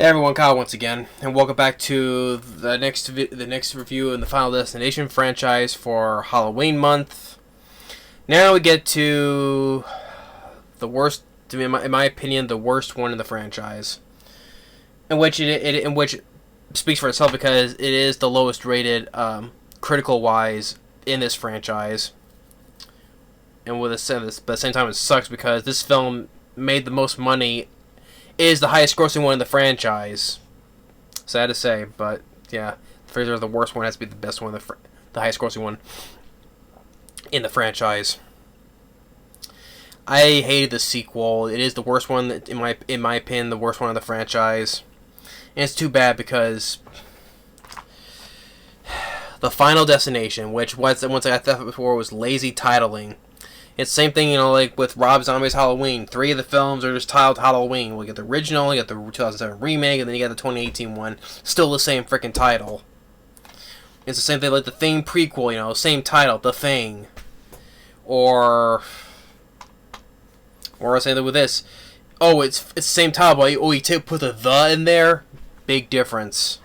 Hey everyone, Kyle once again, and welcome back to the next review in the Final Destination franchise for Halloween month. Now we get to the worst, in my opinion, the worst one in the franchise, in which it speaks for itself because it is the lowest rated critical wise in this franchise. And with this, but at the same time, it sucks because this film made the most money. Is the highest grossing one in the franchise. Sad to say, but yeah, Fraser, the worst one has to be the best one, the highest grossing one in the franchise. I hated the sequel. It is the worst one, in my opinion, the worst one in the franchise, and it's too bad because the Final Destination, which once I thought before was lazy titling. It's the same thing, like with Rob Zombie's Halloween. 3 of the films are just titled Halloween. We get the original, you got the 2007 remake, and then you got the 2018 one. Still the same freaking title. It's the same thing like the Thing prequel, same title, The Thing. Or same thing with this. Oh, it's the same title, but you put the in there? Big difference.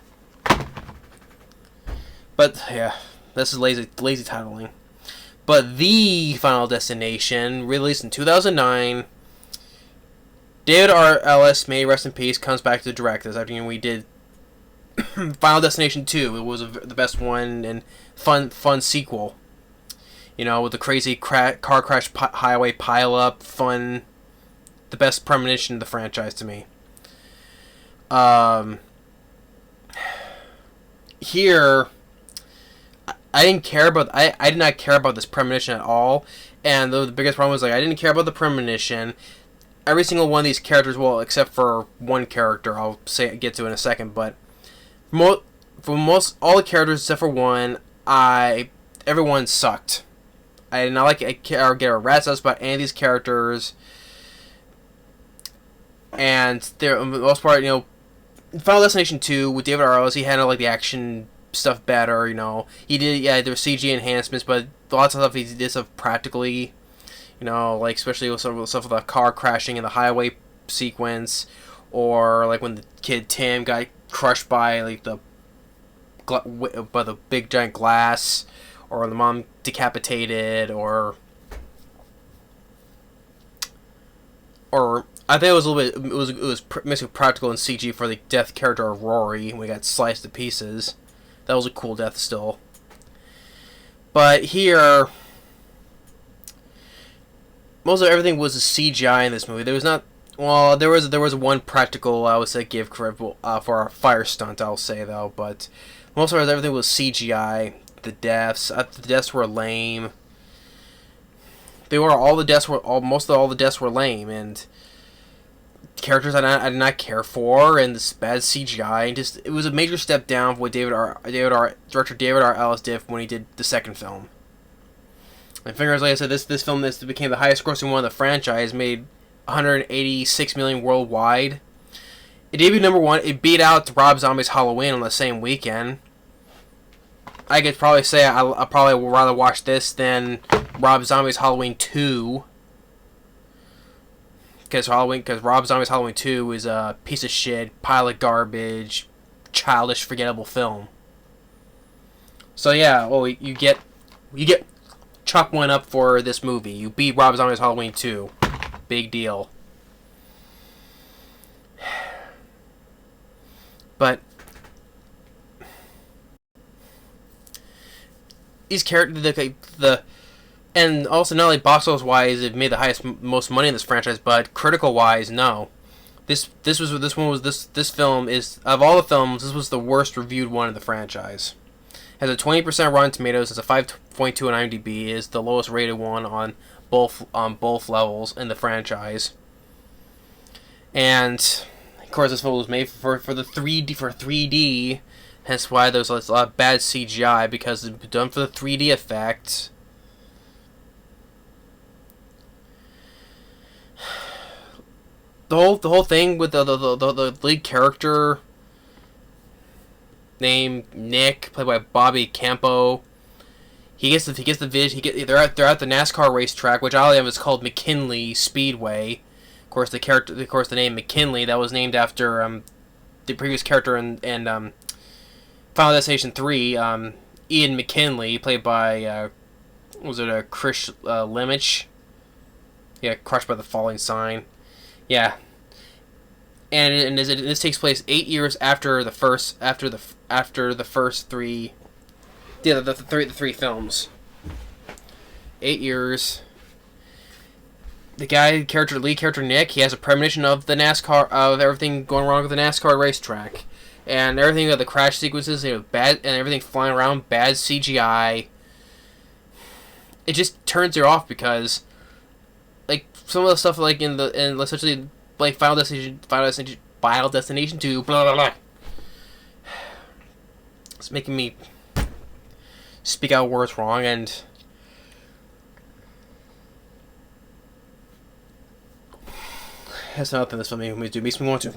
But, yeah, this is lazy titling. But the Final Destination, released in 2009, David R. Ellis, may he rest in peace, comes back to direct this after we did Final Destination 2. It was the best one and fun sequel. With the crazy car crash highway pileup, fun, the best premonition of the franchise to me. Here, I didn't care about. I did not care about this premonition at all, and the biggest problem was I didn't care about the premonition. Every single one of these characters, well, except for one character, I'll get to in a second, but for most all the characters except for one, everyone sucked. I did not get a rat's ass about any of these characters, and they're for the most part, Final Destination 2 with David R. Ellis, he handled the action stuff better, He did, there were CG enhancements, but lots of stuff he did stuff practically, especially with some of the stuff with the car crashing in the highway sequence, or when the kid Tim got crushed by the big giant glass, or the mom decapitated, or I think it was a little bit, it was mixing practical and CG for the death character of Rory when he got sliced to pieces. That was a cool death still. But here, most of everything was CGI in this movie. There was not, well, there was one practical, I would say, give credit for our fire stunt, I'll say, though. But most of everything was CGI. The deaths were lame. Most of all the deaths were lame, and characters I did not care for, and this bad CGI, and it was a major step down from what director David R. Ellis did when he did the second film. And fingers, like I said, this film became the highest grossing one of the franchise, made $186 million worldwide. It debuted number 1. It beat out Rob Zombie's Halloween on the same weekend. I could probably say I probably would rather watch this than Rob Zombie's Halloween 2. Because Rob Zombie's Halloween 2 is a piece of shit, pile of garbage, childish, forgettable film. So yeah, you get chalk one up for this movie. You beat Rob Zombie's Halloween 2. Big deal. But these characters, and also, not only box office wise, it made the most money in this franchise, but critical wise, no. This film is, of all the films, this was the worst reviewed one in the franchise. Has a 20% Rotten Tomatoes, has a 5.2 on IMDb, is the lowest rated one on both levels in the franchise. And of course, this film was made for the 3D, hence why there's a lot of bad CGI, because it's done for the 3D effect. The whole thing with the lead character named Nick, played by Bobby Campo, they're at the NASCAR racetrack, which I have is called McKinley Speedway. Of course, the name McKinley, that was named after the previous character in Final Destination 3, Ian McKinley, played by was it Chris Lemich? Yeah, crushed by the falling sign. Yeah, and this takes place 8 years after the first three, yeah, the three films. 8 years. The lead character Nick, he has a premonition of the NASCAR, of everything going wrong with the NASCAR racetrack, and everything of the crash sequences, bad, and everything flying around, bad CGI. It just turns you off because, like, some of the stuff like in essentially like Final Destination 2, blah blah blah. It's making me speak out words wrong, and that's another thing this film makes me want to.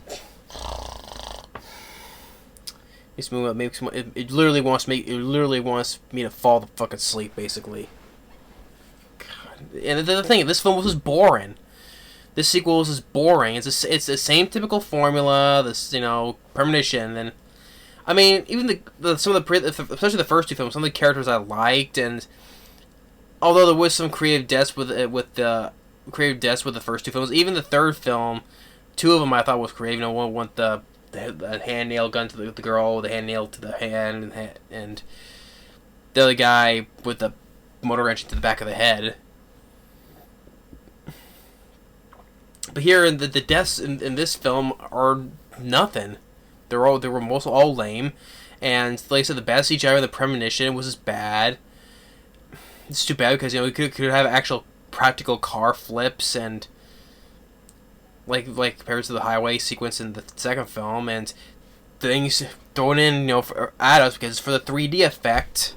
It literally wants me to fall the fucking sleep, basically. God. And the thing, this film was just boring. This sequel was just boring. It's the same typical formula. This premonition, and I mean even some of the especially the first two films, some of the characters I liked, and although there was some creative deaths with the first two films, even the third film, two of them I thought was creative. One went the hand nail gun to the girl, the hand nail to the hand, and the other guy with the motor wrench to the back of the head. But here, the deaths in this film are nothing. They were mostly all lame, and like I said, the bad CGI of the premonition was just bad. It's too bad because we could have actual practical car flips and like compared to the highway sequence in the second film, and things thrown in at us because it's for the 3D effect.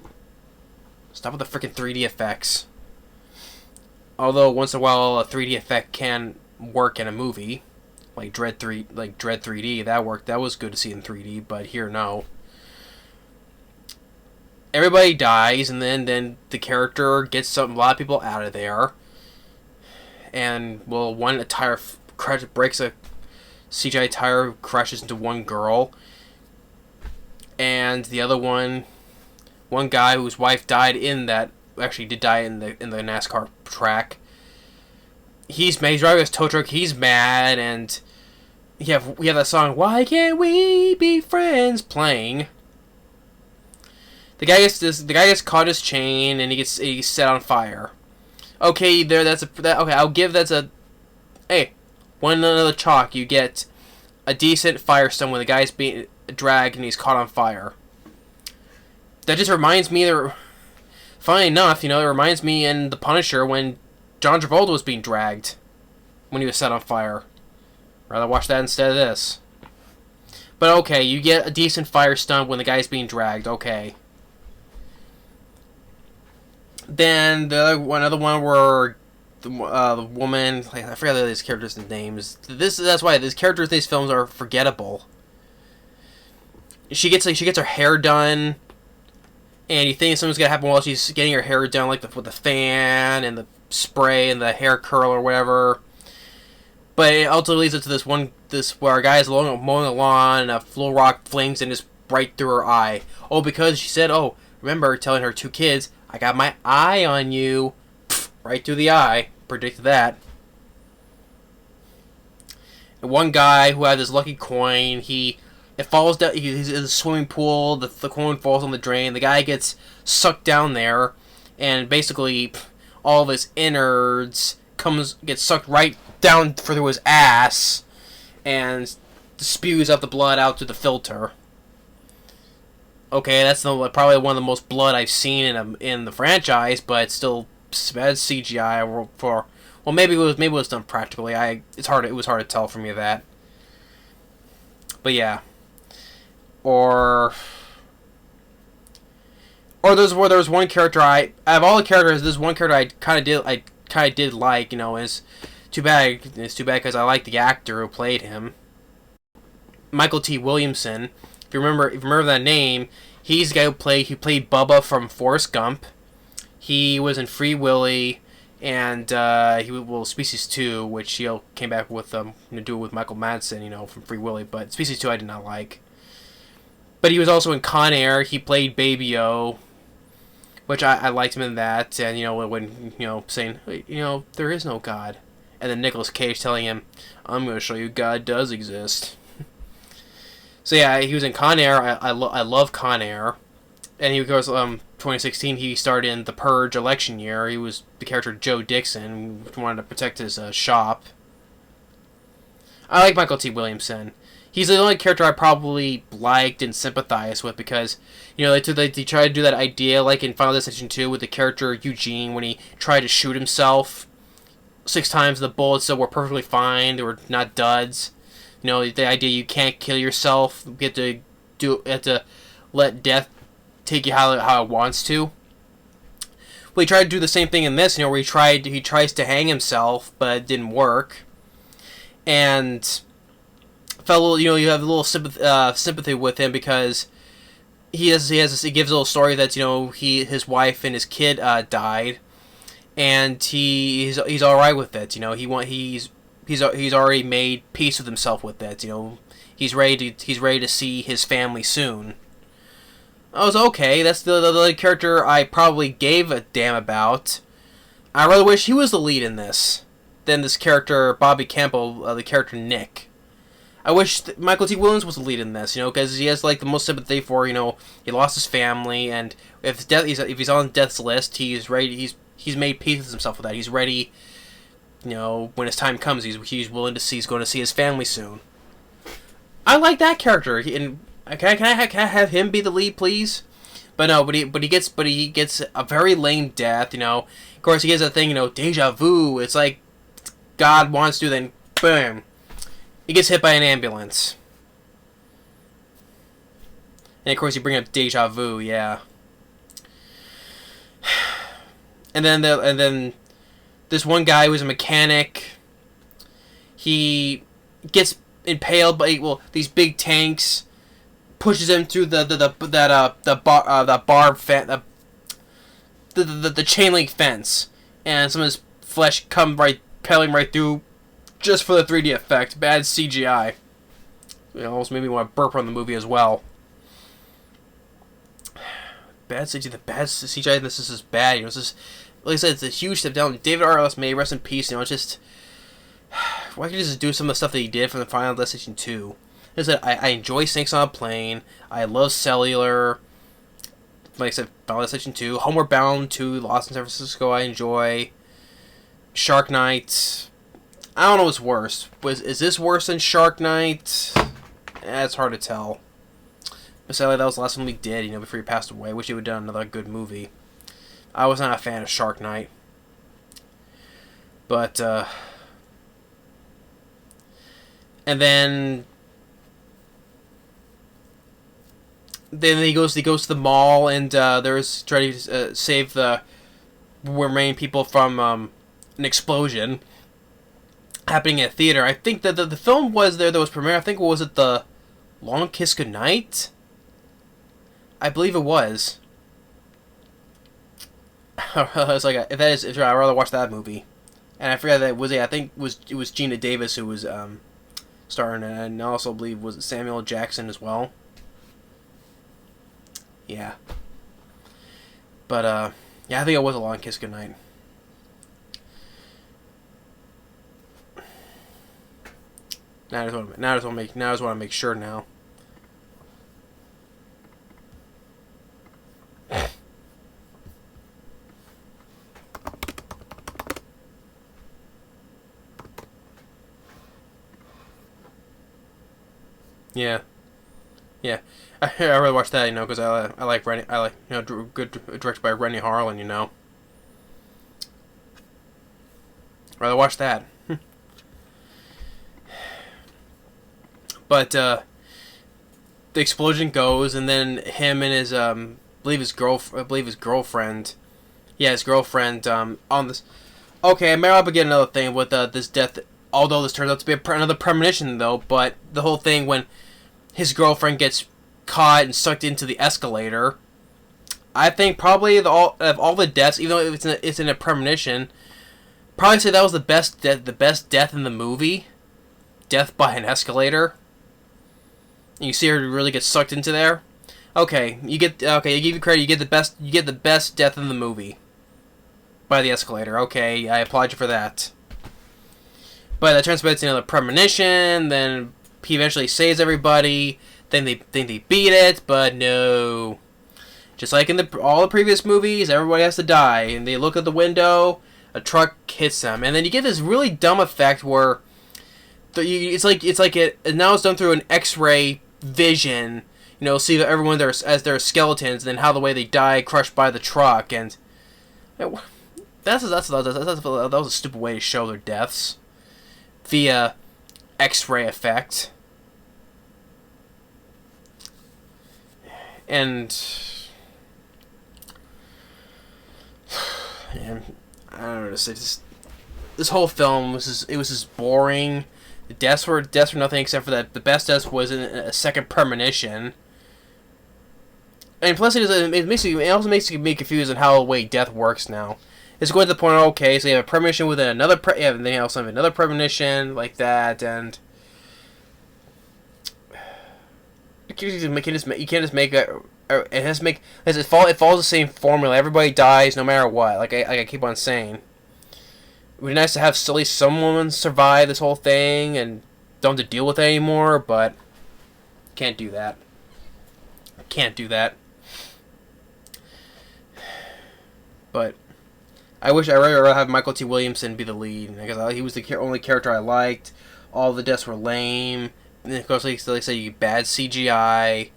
Stop with the freaking 3D effects. Although once in a while a 3D effect can work in a movie, like Dread 3D, that worked. That was good to see in 3D, but here no. Everybody dies, and then the character gets a lot of people out of there. And one tire breaks a CGI tire, crashes into one girl, and the other one guy whose wife died in that did die in the NASCAR track. He's mad. He's driving his tow truck. He's mad, and we have that song "Why Can't We Be Friends" playing. The guy gets caught in his chain, and he's set on fire. Okay, I'll give that's a. Hey, one another chalk. You get a decent firestone when the guy's being dragged and he's caught on fire. That just reminds me funny enough, it reminds me in The Punisher when John Travolta was being dragged when he was set on fire. Rather watch that instead of this. But okay, you get a decent fire stunt when the guy's being dragged. Okay. Then another one where the woman, I forgot these characters' names. That's why these characters in these films are forgettable. She gets her hair done, and you think something's gonna happen while she's getting her hair done, like with the fan and the spray and the hair curl or whatever. But it also leads up to this where a guy is mowing the lawn and a flow rock flings and just right through her eye. Oh, because she said, remember telling her two kids, I got my eye on you. Pfft, right through the eye. Predicted that. And one guy who had this lucky coin, it falls down. He's in a swimming pool. The coin falls on the drain. The guy gets sucked down there, and basically all of his innards gets sucked right down through his ass, and spews out the blood out through the filter. Okay, that's probably one of the most blood I've seen in the franchise, but still bad CGI for. Well, maybe it was done practically. It was hard to tell from you that. But yeah. Or there was one character out of all the characters, there's one character I kind of did like. It's too bad because I like the actor who played him, Mykelti Williamson. If you remember that name, he's the guy who played Bubba from Forrest Gump. He was in Free Willy, and Species 2, which he came back with to do it with Michael Madsen, from Free Willy, but Species 2 I did not like. But he was also in Con Air. He played Baby O, which I liked him in that. And when saying there is no God, and then Nicolas Cage telling him, "I'm going to show you God does exist." So yeah, he was in Con Air. I love Con Air, and he of course 2016 he starred in The Purge election year. He was the character Joe Dixon, who wanted to protect his shop. I like Michael T Williamson. He's the only character I probably liked and sympathized with because, they tried to do that idea like in Final Destination 2 with the character Eugene when he tried to shoot himself 6 times. The bullets were perfectly fine. They were not duds. The idea you can't kill yourself. You have to let death take you how it wants to. Well, he tried to do the same thing in this, where he tries to hang himself, but it didn't work. And you have a little sympathy with him because he gives a little story that his wife and his kid died, and he's all right with it. He's already made peace with himself with that. He's ready to see his family soon. I was okay. That's the character I probably gave a damn about. I rather wish he was the lead in this than this character Bobby Campo, the character Nick. I wish Michael T. Williams was the lead in this, because he has the most sympathy for, he lost his family, and if he's on death's list, he's ready. He's made peace with himself with that. He's ready. When his time comes, he's willing to see. He's going to see his family soon. I like that character. Can I have him be the lead, please? But no. But he gets a very lame death. Of course, he gets a thing. Deja vu. It's like God wants to. Then boom. He gets hit by an ambulance. And of course you bring up deja vu, yeah. And then this one guy who's a mechanic, he gets impaled by these big tanks, pushes him through the chain link fence, and some of his flesh come peeling right through. Just for the 3D effect. Bad CGI. It almost made me want to burp on the movie as well. Bad CGI. The bad CGI in this is just bad. It's just, like I said, it's a huge step down. David R. Ellis may rest in peace. It's just, why can't you just do some of the stuff that he did from the Final Destination 2? Like I said, I enjoy Snakes on a Plane. I love Cellular. Like I said, Final Destination 2. Homeward Bound 2. Lost in San Francisco. I enjoy. Shark Night. I don't know what's worse. Is this worse than Shark Night? It's hard to tell. But sadly, that was the last one we did, before he passed away. Wish he would have done another good movie. I was not a fan of Shark Night. But, and then he goes to the mall, and there's trying to save the remaining people from an explosion happening at a theater. I think that the film was there that was premiere. I think, was it The Long Kiss Goodnight? I believe it was. I was like, if I'd rather watch that movie. And I forgot that I think it was Gina Davis who was starring in it, and I also believe was Samuel L. Jackson as well. Yeah. But yeah, I think it was A Long Kiss Goodnight. Now I just want to make sure now. Yeah. I really watch that, because I like Rennie. I like good directed by Rennie Harlan, Rather watch that. But the explosion goes, and then him and his I believe his girlfriend. Yeah, his girlfriend on this. Okay, I may have to get another thing with this death. Although this turns out to be another premonition, though. But the whole thing when his girlfriend gets caught and sucked into the escalator. I think probably of all the deaths, even though it's in a premonition, Probably say that was the best death in the movie. Death by an escalator. And you see her really get sucked into there. Okay, you give you credit. You get the best death in the movie by the escalator. Okay, I applaud you for that. But that turns out to another premonition. Then he eventually saves everybody. Then they beat it, but no. Just like in all the previous movies, everybody has to die, and they look at the window. A truck hits them, and then you get this really dumb effect where it's like now it's done through an X-ray vision. You know, see everyone there as their skeletons, and then how the way they die, crushed by the truck, and that was a stupid way to show their deaths via X-ray effect. And I don't know what to say. This whole film was just boring. The deaths were nothing except for that. The best death was in a second premonition. And plus, it also makes me confused on how the way death works now. It's going to the point, okay, so you have a premonition with another and then you also have another premonition like that, and you can't just make a. It follows the same formula. Everybody dies no matter what. Like I keep on saying. It would be nice to have at least someone survive this whole thing and don't have to deal with it anymore, but can't do that. Can't do that. But I wish I really rather have Mykelti T Williamson be the lead, because he was the only character I liked. All the deaths were lame. And of course, like say, bad CGI.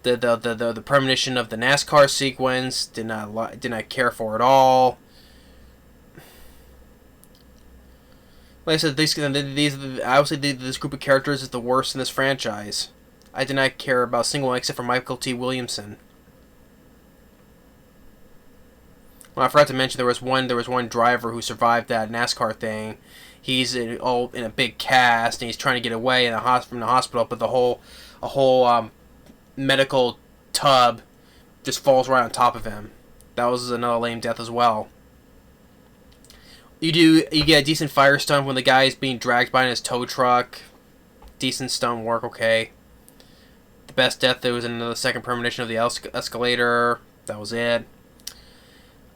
The premonition of the NASCAR sequence did not care for at all. Like I said, this group of characters is the worst in this franchise. I did not care about a single one except for Mykelti T Williamson. Well, I forgot to mention there was one driver who survived that NASCAR thing. He's in a big cast and he's trying to get away from the hospital, but a whole medical tub just falls right on top of him. That was another lame death as well. You get a decent fire stunt when the guy is being dragged by in his tow truck. Decent stunt work, okay. The best death there was in the second premonition of the escalator. That was it.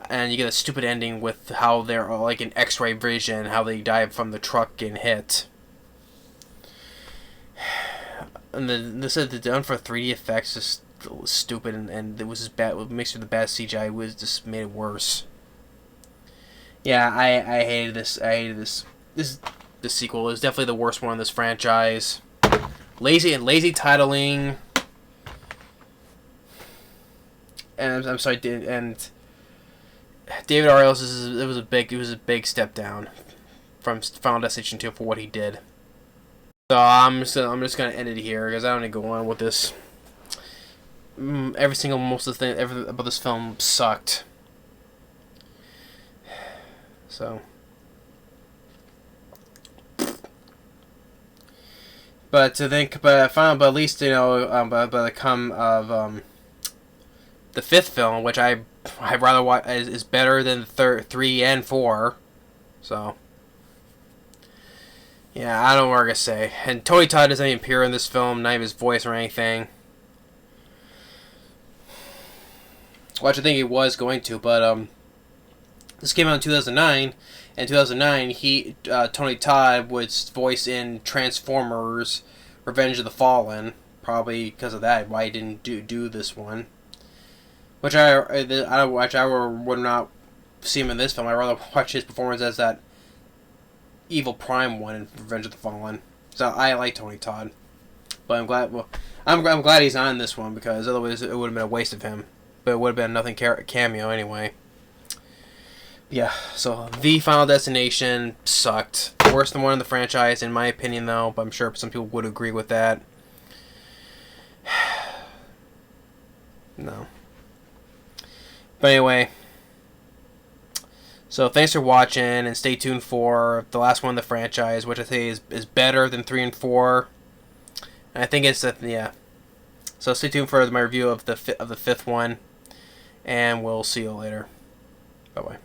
And you get a stupid ending with how they're all like in X-ray vision, how they die from the truck getting hit. And they said the done for 3D effects is stupid, and it was just bad. What makes it the bad CGI was just made it worse. Yeah, I hated this. This sequel is definitely the worst one in this franchise. Lazy titling. And I'm sorry, and David R. Ellis it was a big step down from Final Destination 2 for what he did. So I'm just gonna end it here because I don't need to go on with this. Most of the thing about this film sucked. So, but at least by the come of the fifth film, which I rather watch is better than the 3 and 4. So. Yeah, I don't know what I'm gonna say. And Tony Todd doesn't even appear in this film, not even his voice or anything. Which I think he was going to, but this came out in 2009. In 2009, Tony Todd was voiced in Transformers: Revenge of the Fallen. Probably because of that, why he didn't do this one. Which I would not see him in this film. I'd rather watch his performance as that Evil Prime one in Revenge of the Fallen. So I like Tony Todd, but I'm glad. Well, I'm glad he's on this one because otherwise it would have been a waste of him. But it would have been a nothing cameo anyway. Yeah. So the Final Destination sucked. Worse than one in the franchise, in my opinion, though. But I'm sure some people would agree with that. No. But anyway. So thanks for watching, and stay tuned for the last one in the franchise, which I think is better than 3 and 4. And I think it's yeah. So stay tuned for my review of the fifth one, and we'll see you later. Bye bye.